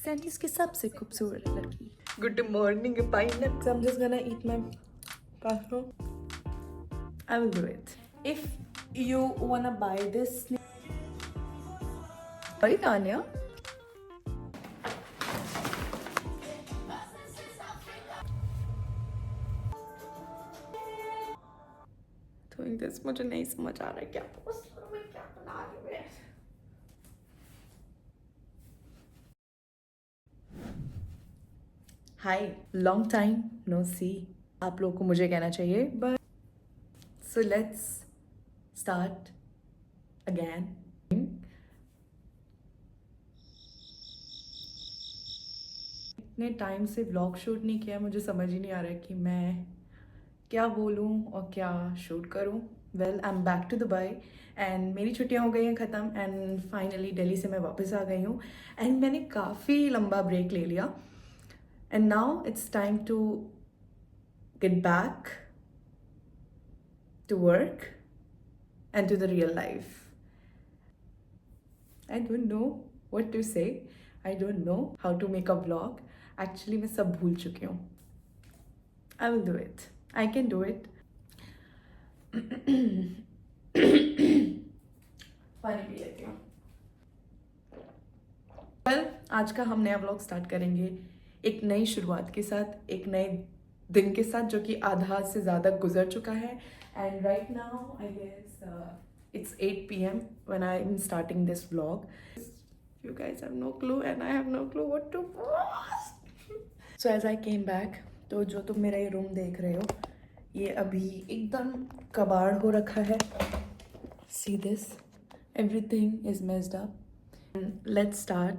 Sandwich की सबसे खूबसूरत लड़की. Good morning, pineapple. So I'm just gonna eat my pasta. I will do it. If you wanna buy this, sorry, Tanya. Doing this मुझे नहीं समझ आ रहा है क्या पोस्ट करूं मैं क्या बना रही हूं मैं. Hi, long time no see. आप लोगों को मुझे कहना चाहिए, but so let's start again. इतने टाइम से व्लॉग शूट नहीं किया, मुझे समझ ही नहीं आ रहा है कि मैं क्या बोलूँ और क्या शूट करूँ. Well, I am back to Dubai and मेरी छुट्टियाँ हो गई हैं ख़त्म एंड फाइनली दिल्ली से मैं वापस आ गई हूँ एंड मैंने काफ़ी लंबा ब्रेक ले लिया and now it's time to get back to work and to the real life. I don't know what to say. I don't know how to make a vlog. Actually, मैं सब भूल चुकी हूँ. I will do it. I can do it. पानी P लेती हूँ. Well, आज का हम नया व्लॉग स्टार्ट करेंगे एक नई शुरुआत के साथ, एक नए दिन के साथ जो कि आधा से ज़्यादा गुजर चुका है. And right now, I guess it's 8 p.m. when I'm starting this vlog. You guys have no clue and I have no clue what to post. So as I came back, तो जो तुम मेरा ये रूम देख रहे हो ये अभी एकदम कबाड़ हो रखा है. See this? Everything is messed up. And let's start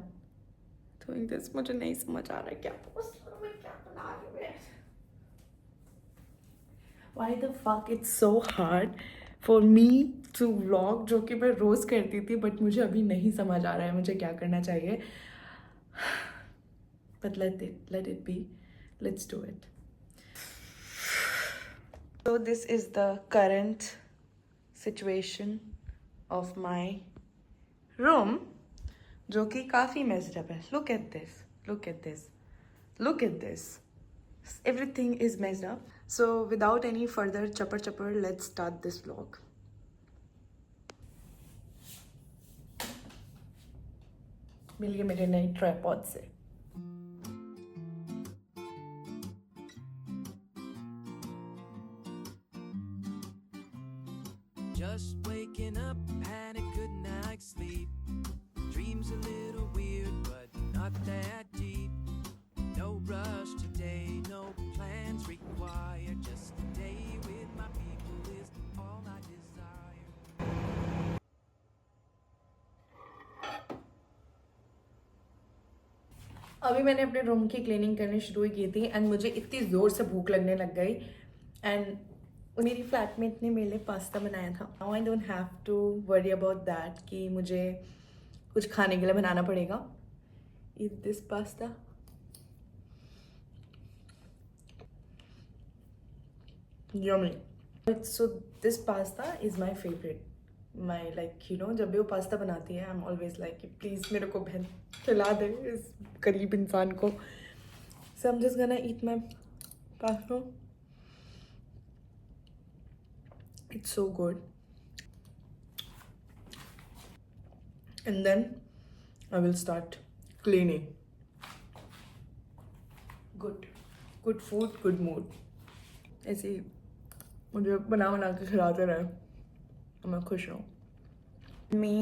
doing this. मुझे नहीं समझ आ रहा है क्या पोस्ट करूं मैं क्या बना रही हूं मैं. Why the fuck it's so hard for me to vlog जो कि मैं रोज़ करती थी बट मुझे अभी नहीं समझ आ रहा है मुझे क्या करना चाहिए. But let it be. Let's do it. So this is the current situation of my room जो कि काफ़ी messed up है. Look at this. Look at this. Look at this. Everything is messed up. So without any further chapper, let's start this vlog. मिलिए मेरे नए tripod से. Just waking up, had a good night's sleep. Dreams a little weird, but not that deep. No rush today, no plans required. Just a day with my people is all I desire. अभी मैंने अपने room की cleaning करनी शुरू की थी and मुझे इतनी ज़ोर से भूख लगने लग गई एंड मेरी फ्लैटमेट ने मेरे लिए पास्ता बनाया था. Now I don't have to worry about that कि मुझे कुछ खाने के लिए बनाना पड़ेगा. Eat this pasta. Yummy. So this pasta is my favourite. My like you know जब भी वो पास्ता बनाती है आई एम ऑलवेज लाइक कि प्लीज़ मेरे को बहन खिला दे इस गरीब इंसान को. सो आई एम जस्ट गना ईट माई pasta. It's so good. And then I will start cleaning. Good food, good mood. ऐसे ही मुझे बना के खिलाते रहे तो मैं खुश हूँ. Let me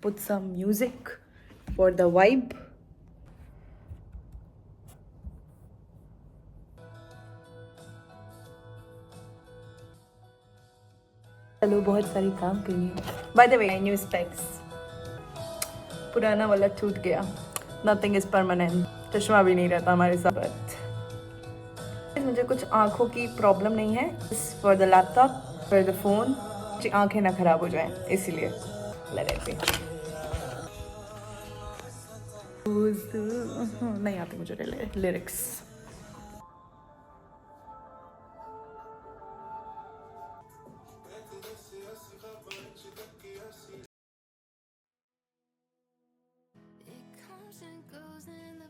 put some music for the vibe. चलो बहुत सारी काम करी है. By the way, new specs. पुराना वाला टूट गया. Nothing is permanent. चश्मा भी नहीं रहता हमारे साथ. मुझे कुछ आँखों की प्रॉब्लम नहीं है. For the laptop, for the phone, आँखें ना खराब हो जाएं इसीलिए. Let it be. नहीं आते मुझे lyrics. It comes and goes in the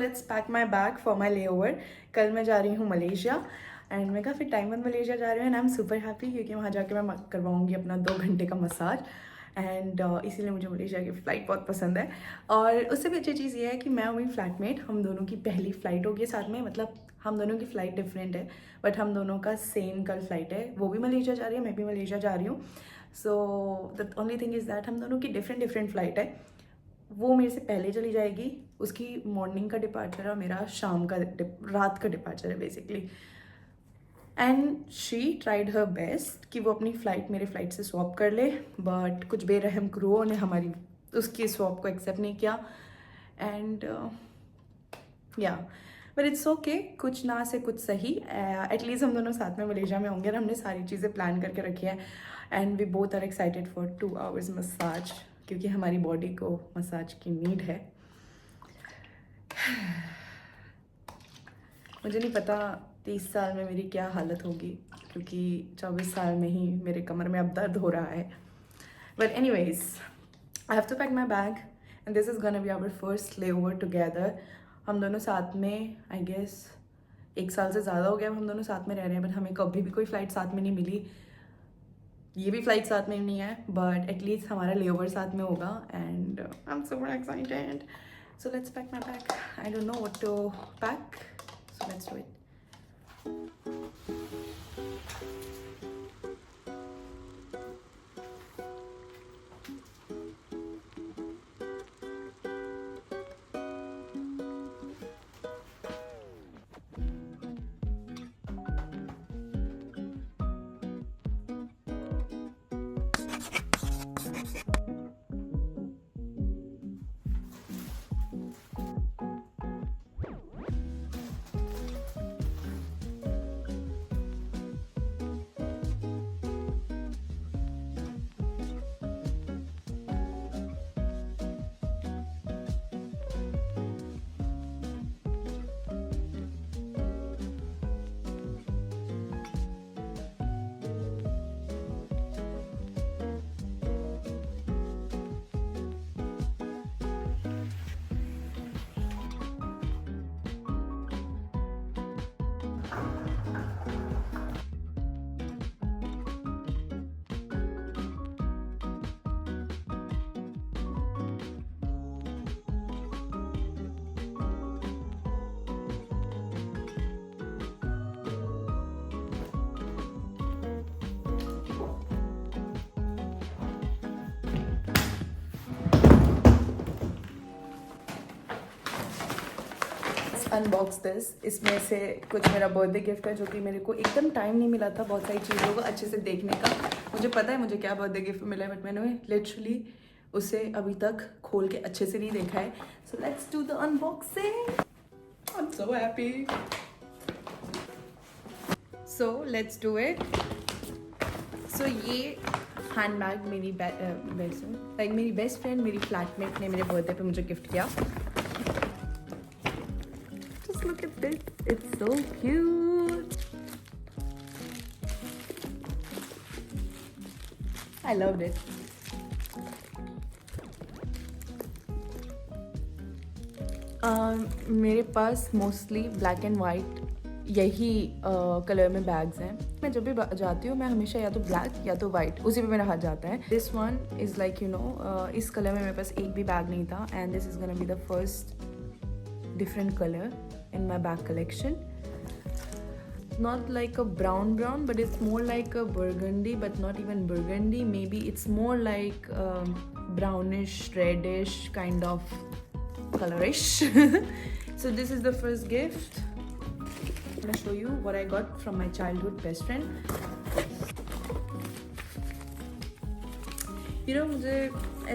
let's pack my bag for my ले ओवर. कल मैं जा रही हूँ मलेशिया एंड मैं काफ़ी टाइम बाद मलेशिया जा रही हूँ and I am super happy क्योंकि वहाँ जाके मैं करवाऊँगी अपना 2 घंटे का मसाज. एंड इसीलिए मुझे मलेशिया की फ़्लाइट बहुत पसंद है. और उससे भी अच्छी चीज़ ये है कि मैं और मेरी फ्लैटमेट, हम दोनों की पहली फ़्लाइट होगी साथ में. मतलब हम दोनों की फ़्लाइट डिफरेंट है बट हम दोनों का सेम कल फ्लाइट है. वो भी मलेशिया जा रही है, मैं भी मलेशिया जा रही हूँ. So the only thing is that हम दोनों की डिफरेंट फ़्लाइट है. वो मेरे से पहले चली जाएगी, उसकी मॉर्निंग का डिपार्चर है और मेरा शाम का रात का डिपार्चर है basically. And she tried her best कि वो अपनी फ़्लाइट मेरे फ़्लाइट से स्वैप कर ले, बट कुछ बेरहम क्रूओं ने हमारी उसकी स्वैप को एक्सेप्ट नहीं किया. एंड या बट इट्स ओके, कुछ ना से कुछ सही. एटलीस्ट हम दोनों साथ में मलेशिया में होंगे और हमने सारी चीज़ें प्लान करके रखी है. And we both are excited for 2 hours massage क्योंकि हमारी बॉडी को मसाज की नीड है. मुझे नहीं पता 30 साल में मेरी क्या हालत होगी क्योंकि 24 साल में ही मेरे कमर में अब दर्द हो रहा है. But anyways, I have to pack my bag and this is gonna be our first layover together. हम दोनों साथ में आई गेस 1 साल से ज़्यादा हो गया हम दोनों साथ में रह रहे हैं बट हमें कभी भी कोई फ़्लाइट साथ में नहीं मिली. ये भी फ़्लाइट साथ में नहीं है बट एटलीस्ट हमारा ले ओवर साथ में होगा. And I am super excited. So let's pack my bag. I don't know what to pack, so let's do it. Unbox this. इसमें से कुछ मेरा बर्थडे गिफ्ट है जो कि मेरे को एकदम टाइम नहीं मिला था बहुत सारी चीज़ों को अच्छे से देखने का. मुझे पता है मुझे क्या बर्थडे गिफ्ट मिला है बट मैंने लिटरली उसे अभी तक खोल के अच्छे से नहीं देखा है. So let's do the unboxing. I am so happy. So let's do it. So ये हैंड बैग मेरी मेरी बेस्ट फ्रेंड, मेरी फ्लैटमेट ने मेरे बर्थडे पे मुझे गिफ्ट किया. Look at this, it's so cute. I loved it. मेरे पास मोस्टली ब्लैक एंड वाइट यही कलर में बैग्स हैं. मैं जब भी जाती हूँ मैं हमेशा या तो ब्लैक या तो वाइट उसी पे मेरा हाथ जाता है. This one is like you no इस कलर में मेरे पास एक भी बैग नहीं था and this is gonna be the first different colour in my bag collection. Not like a brown but it's more like a burgundy, but not even burgundy. Maybe it's more like brownish reddish kind of colorish. So this is the first gift. I'm gonna show you what I got from my childhood best friend. You know, मुझे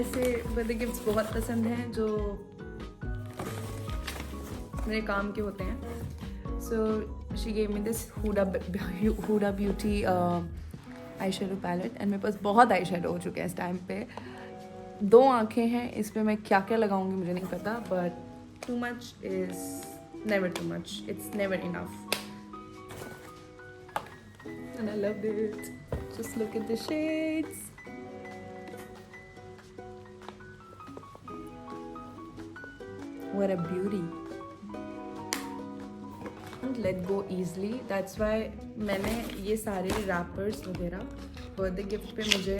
ऐसे birthday gifts बहुत पसंद हैं जो मेरे काम के होते हैं. So she gave me this Huda Beauty eye shadow palette and मेरे पास बहुत आई शेडो हो चुके हैं इस टाइम पे. 2 आँखें हैं, इस पर मैं क्या क्या लगाऊंगी मुझे नहीं पता but too much is never too much. It's never enough and I love it. Just look at the shades. What a beauty. Don't let go easily, that's why मैंने ये सारे रैपर्स वगैरह बर्थडे गिफ्ट पे मुझे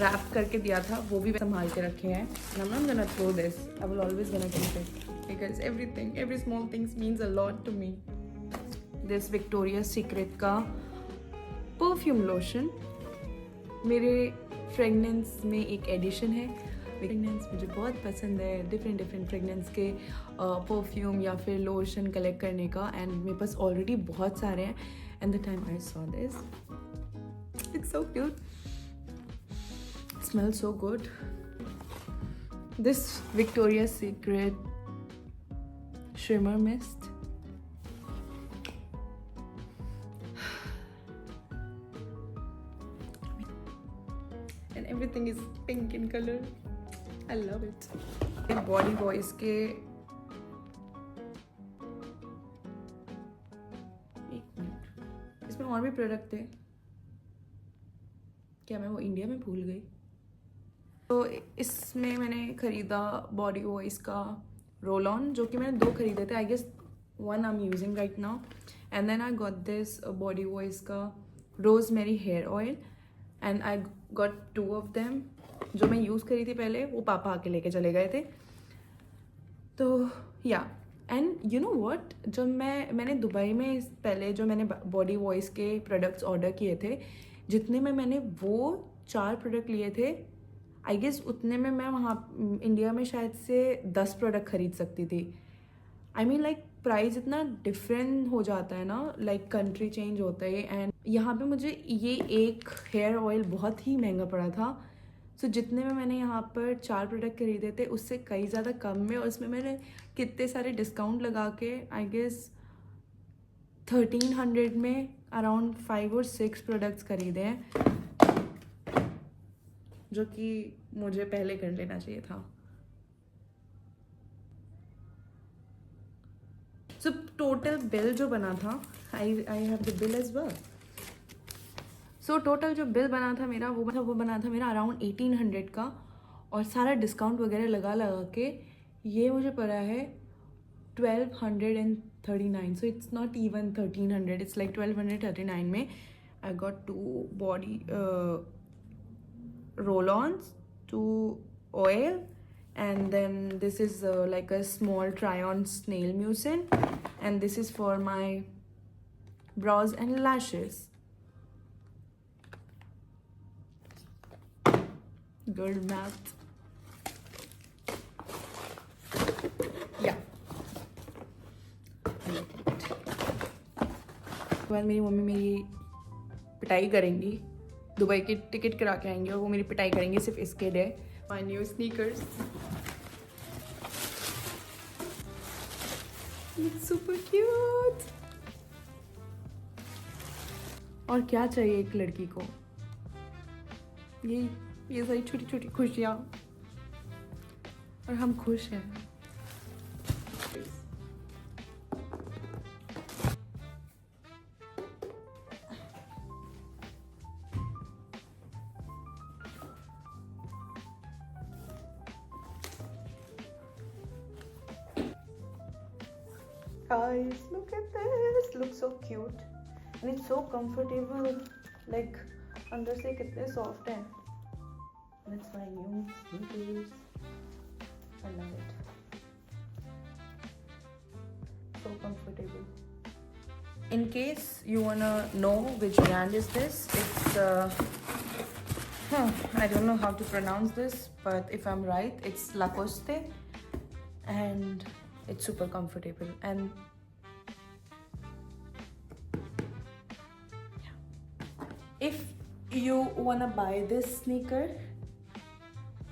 rap करके दिया था, वो भी संभाल के रखे हैं. And I'm not gonna throw this. I will always gonna keep it because every small things means a lot to me. This Victoria's Secret का परफ्यूम लोशन मेरे फ्रेगनेंस में एक एडिशन है. फ्रेगनेंस मुझे बहुत पसंद है, डिफरेंट फ्रेगनेंस के परफ्यूम या फिर लोशन कलेक्ट करने का. एंड मेरे पास ऑलरेडी बहुत सारे हैं. And the time I saw this, it's so cute, smells so good. This Victoria's Secret shimmer mist. And everything is pink in color. I love it. Body Voice के एक minute, इसमें और भी product थे क्या? मैं वो इंडिया में भूल गई. तो इसमें मैंने ख़रीदा बॉडी वॉइस का रोल ऑन, जो कि मैंने 2 ख़रीदे थे. I guess 1 I am using right now. And then I got this Bodywise का rosemary hair oil. And I got 2 of them. जो मैं यूज़ करी थी पहले, वो पापा आके लेके चले गए थे. तो या एंड यू नो व्हाट, जब मैंने दुबई में पहले जो मैंने बॉडी वॉइस के प्रोडक्ट्स ऑर्डर किए थे, जितने में मैंने वो 4 प्रोडक्ट लिए थे, आई गेस उतने में मैं वहाँ इंडिया में शायद से 10 प्रोडक्ट ख़रीद सकती थी. आई मीन लाइक प्राइस इतना डिफरेंट हो जाता है ना, लाइक कंट्री चेंज होता है. एंड यहाँ पे मुझे ये एक हेयर ऑयल बहुत ही महंगा पड़ा था. सो जितने में मैंने यहाँ पर 4 प्रोडक्ट खरीदे थे, उससे कई ज़्यादा कम में, और उसमें मैंने कितने सारे डिस्काउंट लगा के आई गेस 1300 में अराउंड 5 और 6 प्रोडक्ट्स खरीदे हैं, जो कि मुझे पहले कर लेना चाहिए था. सो टोटल बिल जो बना था, I have the bill as well. So total जो बिल बना था मेरा, वो बना था मेरा अराउंड 1800 का, और सारा डिस्काउंट वगैरह लगा के ये मुझे पड़ा है 1239. So it's not even 1300, it's like 1239 में आई got 2 body roll-ons, 2 oil, and then this is like a small try-on snail mucin, and this is for my brows and lashes. Good math. Yeah. मेरी mummy मेरी पिटाई करेंगी, Dubai की ticket करा के आएंगे और वो मेरी पिटाई करेंगे सिर्फ इसके लिए. My new sneakers, it's super cute. और क्या चाहिए एक लड़की को, ये सारी छोटी छोटी खुशियाँ, और हम खुश हैं. Guys, look at this. Looks so cute and it's so comfortable. Like अंदर से कितने soft हैं. That's my new sneakers. I love it. So comfortable. In case you wanna know which brand is this, it's I don't know how to pronounce this, but if I'm right, it's Lacoste, and it's super comfortable. And if you wanna buy this sneaker,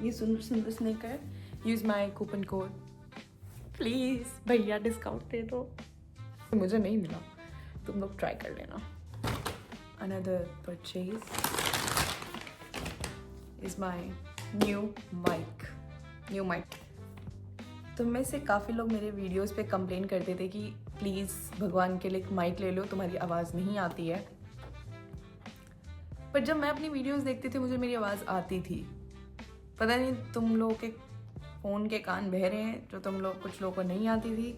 ये सुंदर sneaker, use my coupon code. Please भैया discount दे दो. मुझे नहीं मिला, तुम लोग try कर लेना. Another purchase is my new mic. तो में से काफ़ी लोग मेरे वीडियोस पे कंप्लेन करते थे कि प्लीज़ भगवान के लिए एक माइक ले लो, तुम्हारी आवाज़ नहीं आती है. पर जब मैं अपनी वीडियोस देखती थी, मुझे मेरी आवाज़ आती थी. पता नहीं तुम लोगों के फ़ोन के कान बह रहे हैं, जो कुछ लोगों को नहीं आती थी.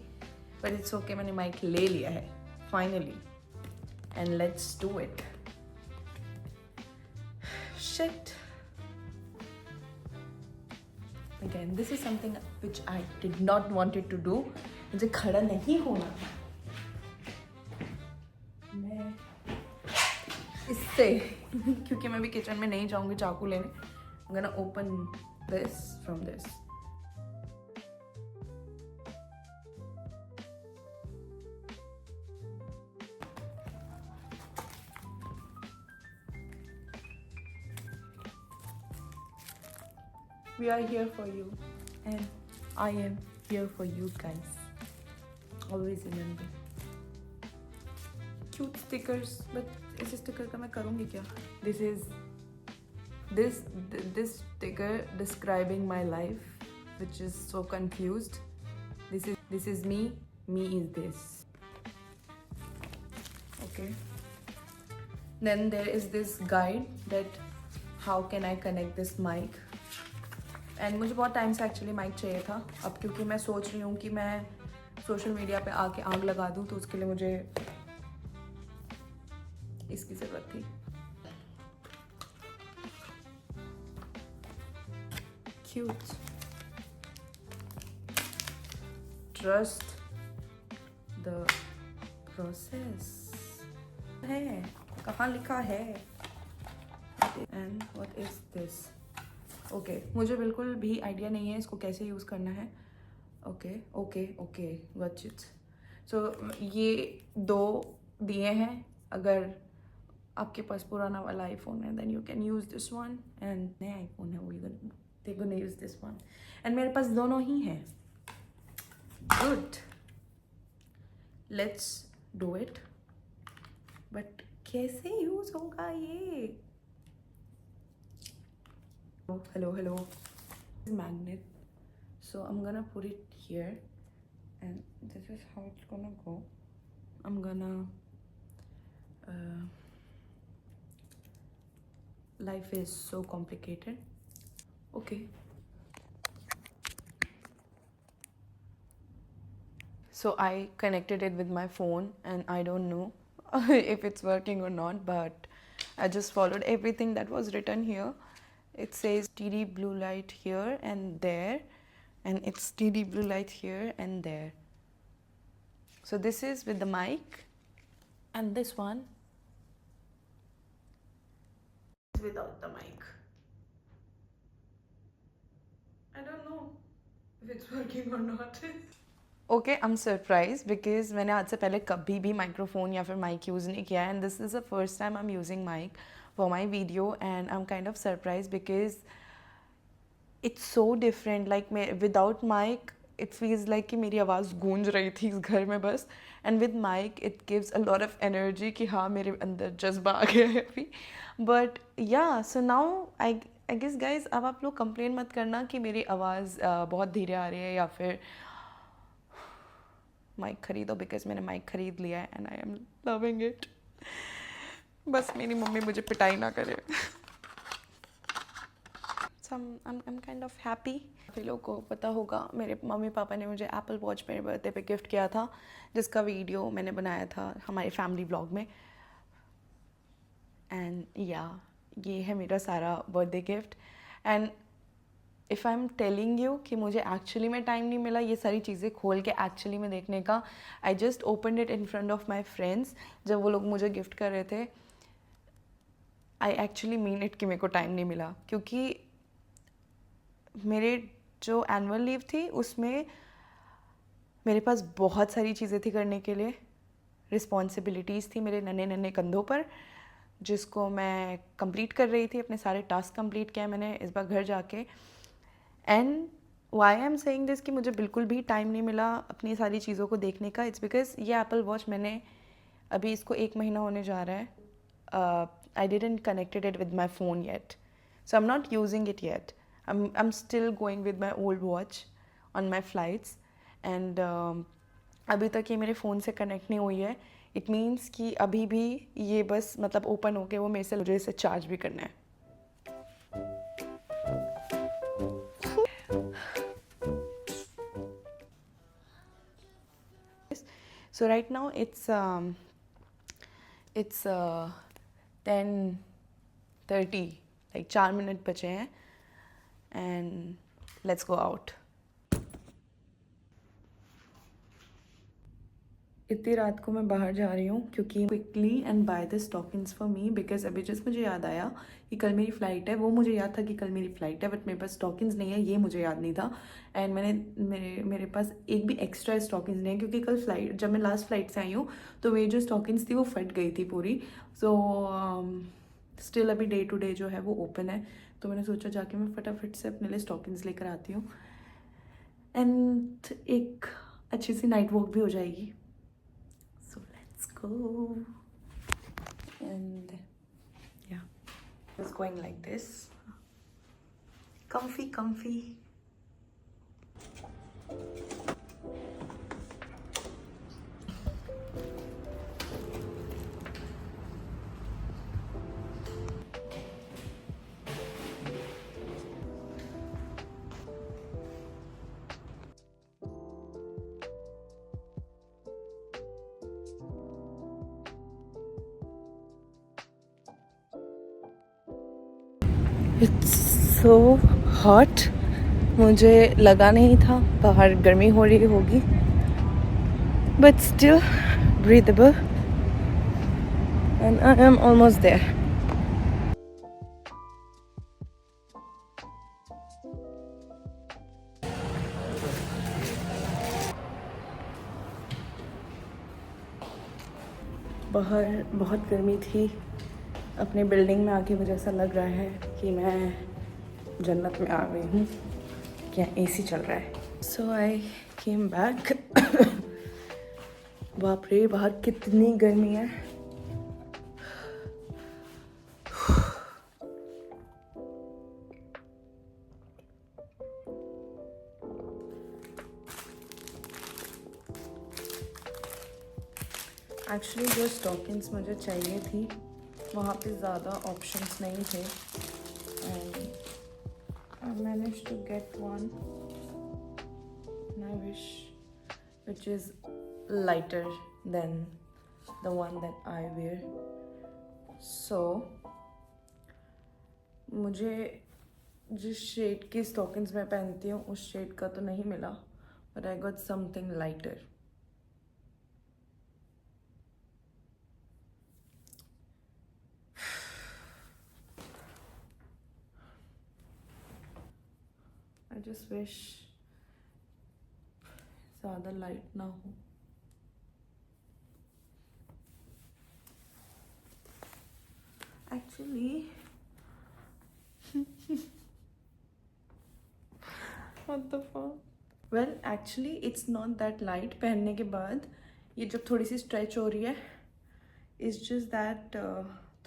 बट इट्स ओके, मैंने माइक ले लिया है finally and let's do it. Shit. Again, this is something which I did not wanted to do. मुझे खड़ा नहीं होना था. मैं इससे क्योंकि मैं भी किचन में नहीं जाऊंगी चाकू लेने. I'm gonna open this from this. We are here for you and I am here for you guys. Always remember. Cute stickers, but इस sticker का मैं करूँगी क्या? This sticker describing my life, which is so confused. This is me. Me is this. Okay. Then there is this guide that how can I connect this mic. And मुझे बहुत time से actually mic चाहिए था. अब क्योंकि मैं सोच रही हूँ कि मैं सोशल मीडिया पे आके आग लगा दूँ, तो उसके लिए मुझे इसकी ज़रूरत थी. क्यूट. ट्रस्ट द प्रोसेस है. कहाँ लिखा है? And what is this? Okay, मुझे बिल्कुल भी आइडिया नहीं है इसको कैसे यूज़ करना है. Okay okay okay, got it. So ये 2 दिए हैं. अगर आपके पास पुराना वाला आईफोन है then you can use this one, and नया आईफोन है वो they gonna use this one. And मेरे पास दोनों ही हैं. Good, let's do it. But कैसे यूज़ होगा ये? Hello. Magnet. So I'm gonna put it here, and this is how it's gonna go. I'm gonna life is so complicated. Okay. So I connected it with my phone and I don't know if it's working or not, but I just followed everything that was written here. It says TD blue light here and there, and it's TD blue light here and there. So this is with the mic, and this one is without the mic. I don't know if it's working or not. Okay, I'm surprised because मैंने आज से पहले कभी भी microphone या फिर mic use नहीं किया है, and this is the first time I'm using mic for my video, and I'm kind of surprised because it's so different. Like without mic it feels like कि मेरी आवाज़ गूंज रही थी इस घर में बस, and with mic it gives a lot of energy कि हाँ मेरे अंदर जज्बा आ गया है अभी. But yeah, so now I guess guys, अब आप लोग कंप्लेन मत करना कि मेरी आवाज़ बहुत धीरे आ रही है या फिर माइक खरीदो, बिकॉज मैंने माइक खरीद लिया है and I am loving it. बस मेरी मम्मी मुझे पिटाई ना करे. I'm kind of happy. आप लोगों को पता होगा मेरे मम्मी पापा ने मुझे एप्पल वॉच मेरे बर्थडे पे गिफ्ट किया था, जिसका वीडियो मैंने बनाया था हमारे फैमिली ब्लॉग में. एंड ये है मेरा सारा birthday gift. And if I am telling you कि मुझे एक्चुअली में टाइम नहीं मिला ये सारी चीज़ें खोल के एक्चुअली में देखने का, I just open it in front of my friends जब वो लोग मुझे गिफ्ट कर रहे थे. आई एक्चुअली मीन इट कि मेरे को टाइम नहीं मिला, क्योंकि मेरे जो एनुअल लीव थी उसमें मेरे पास बहुत सारी चीज़ें थी करने के लिए. रिस्पॉन्सिबिलिटीज़ थी मेरे नन्हे नन्हे कंधों पर, जिसको मैं कंप्लीट कर रही थी. अपने सारे टास्क कंप्लीट किए मैंने इस बार घर जाके. And why I am saying this कि मुझे बिल्कुल भी टाइम नहीं मिला अपनी सारी चीज़ों को देखने का. इट्स बिकॉज ये एप्पल वॉच मैंने अभी इसको 1 महीना होने जा रहा है. I didn't connected it with my phone yet, so I am not using it yet. I'm still going with my old watch on my flights, and अभी तक ये मेरे फ़ोन से कनेक्ट नहीं हुई है. इट मीन्स कि अभी भी ये बस मतलब ओपन होके वो मेरे से मुझे इसे चार्ज भी करना है. So right now it's 10:30, like 4 minute बचे हैं and let's go out. इतनी रात को मैं बाहर जा रही हूँ क्योंकि quickly and by the stockings for me, because अभी जस्ट मुझे याद आया कि कल मेरी फ़्लाइट है. वो मुझे याद था कि कल मेरी फ़्लाइट है, बट मेरे पास स्टॉकिंग्स नहीं है, ये मुझे याद नहीं था. एंड मेरे पास एक भी एक्स्ट्रा स्टॉकिंग्स नहीं है क्योंकि कल फ्लाइट, जब मैं लास्ट फ्लाइट से आई हूँ तो मेरी जो स्टॉकिंग्स थी वो फट गई थी पूरी. सो स्टिल अभी डे टू डे जो है वो ओपन है, तो मैंने सोचा जाके मैं फटाफट से अपने लिए स्टॉकिंग्स लेकर आती हूँ एंड एक अच्छी सी नाइट वॉक भी हो जाएगी. So let's go. And yeah, it's going like this. Comfy, comfy. It's so hot. मुझे लगा नहीं था बाहर गर्मी हो रही होगी, but still breathable. And I am almost there. बाहर बहुत गर्मी थी. अपनी बिल्डिंग में आके मुझे ऐसा लग रहा है कि मैं जन्नत में आ गई हूँ. क्या एसी चल रहा है. सो आई केम बैक. बाप रे, बाहर कितनी गर्मी है. एक्चुअली जो स्टॉकिंग्स मुझे चाहिए थी वहाँ पे ज़्यादा ऑप्शंस नहीं थे. I managed to get one, and I wish which is lighter than the one that I wear. So मुझे जिस शेड की स्टॉकिंग्स मैं पहनती हूँ उस शेड का तो नहीं मिला, but I got something lighter. I just wish ज़्यादा लाइट ना हो. Actually, what the fuck? Well, actually, it's not that light. पहनने के बाद ये जब थोड़ी सी स्ट्रेच हो रही है, it's just that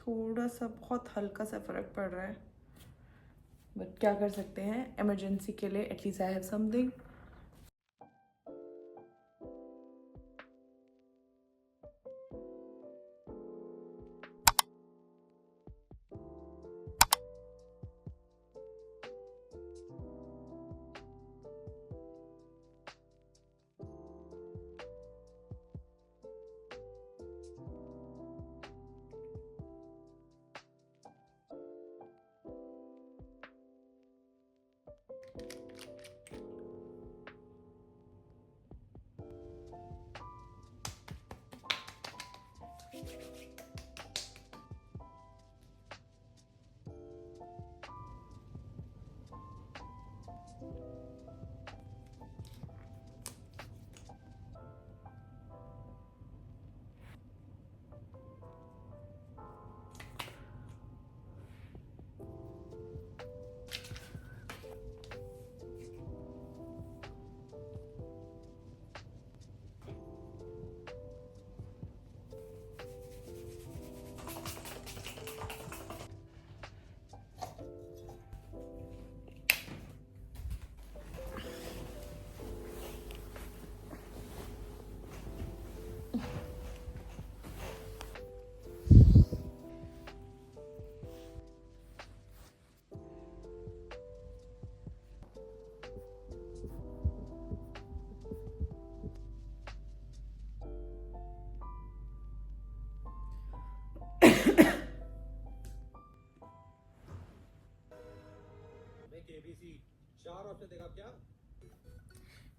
थोड़ा सा बहुत हल्का सा फ़र्क पड़ रहा है. बट क्या कर सकते हैं, इमरजेंसी के लिए एटलीस्ट आई हैव समथिंग.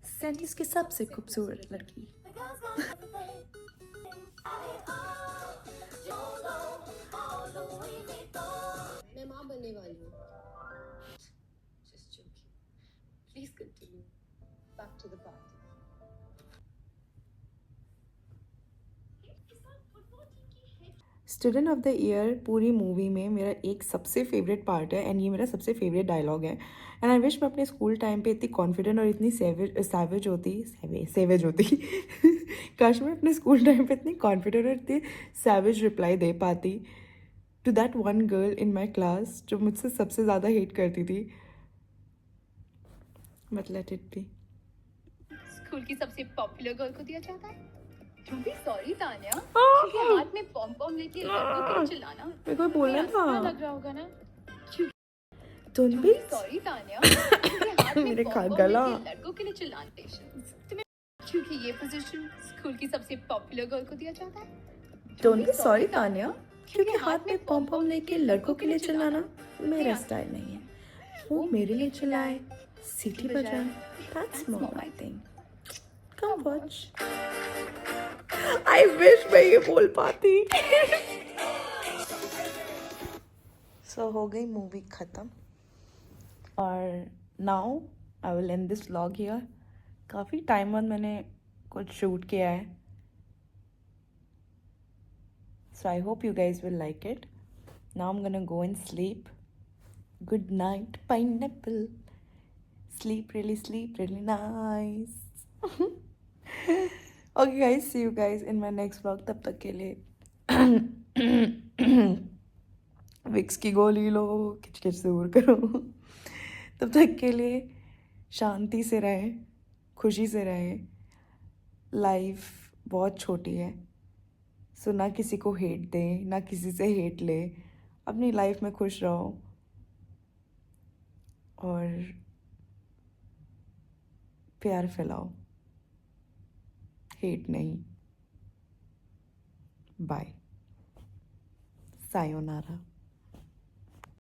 सैंतीस की सबसे खूबसूरत लड़की। मैं माँ बनने वाली हूँ। Just joking. Please continue. Back to the party. Student of the year पूरी मूवी में मेरा एक सबसे फेवरेट पार्ट है एंड ये मेरा सबसे फेवरेट डायलॉग है। एंड आई विश मैं अपने स्कूल टाइम पे इतनी कॉन्फिडेंट और इतनी सेवेज होती काश मैं अपने स्कूल टाइम पे इतनी कॉन्फिडेंट और इतनी सेवेज रिप्लाई दे पाती to that one girl in my class जो मुझसे सबसे ज़्यादा हेट करती थी। But let it be. School की सबसे पॉपुलर गर्ल को दिया जाता है। तुम भी सॉरी तान्या, क्योंकि हाथ में पॉम पॉम लेके लड़कों के लिए चिल्लाना मेरे को बोलना तुम्हें अच्छा था। लग रहा होगा ना। तुम तुम भी भी सॉरी तान्या, क्योंकि हाथ में मेरे पॉम पॉम गला। लेके लड़कों के लिए चिल्लाना तुम्हें, क्योंकि ये पोजीशन स्कूल की सबसे पॉपुलर गर्ल को दिया जाता है। डोंट बी सॉरी तान्या, क्योंकि हाथ में पॉम पॉम लेके लड़कों के लिए चिल्लाना मेरा स्टाइल नहीं है। वो मेरे लिए चिल्लाए, सीटी बजाए, that's more my thing. Come watch. I wish मैं ये बोल पाती। सो हो गई मूवी खत्म और now I will and this vlog here. काफ़ी टाइम बाद मैंने कुछ शूट किया है, so I hope you guys will like it. Now I'm gonna go and sleep. Good night, pineapple. Sleep really nice. Okay guys, see you guys in my next vlog. तब तक के लिए Vicks की गोली लो, किचकिच से दूर करो। तब तक के लिए शांति से रहें, खुशी से रहें। लाइफ बहुत छोटी है, सो ना किसी को हेट दें, ना किसी से हेट ले। अपनी लाइफ में खुश रहो और प्यार फैलाओ, हेट नहीं। Bye, sayonara.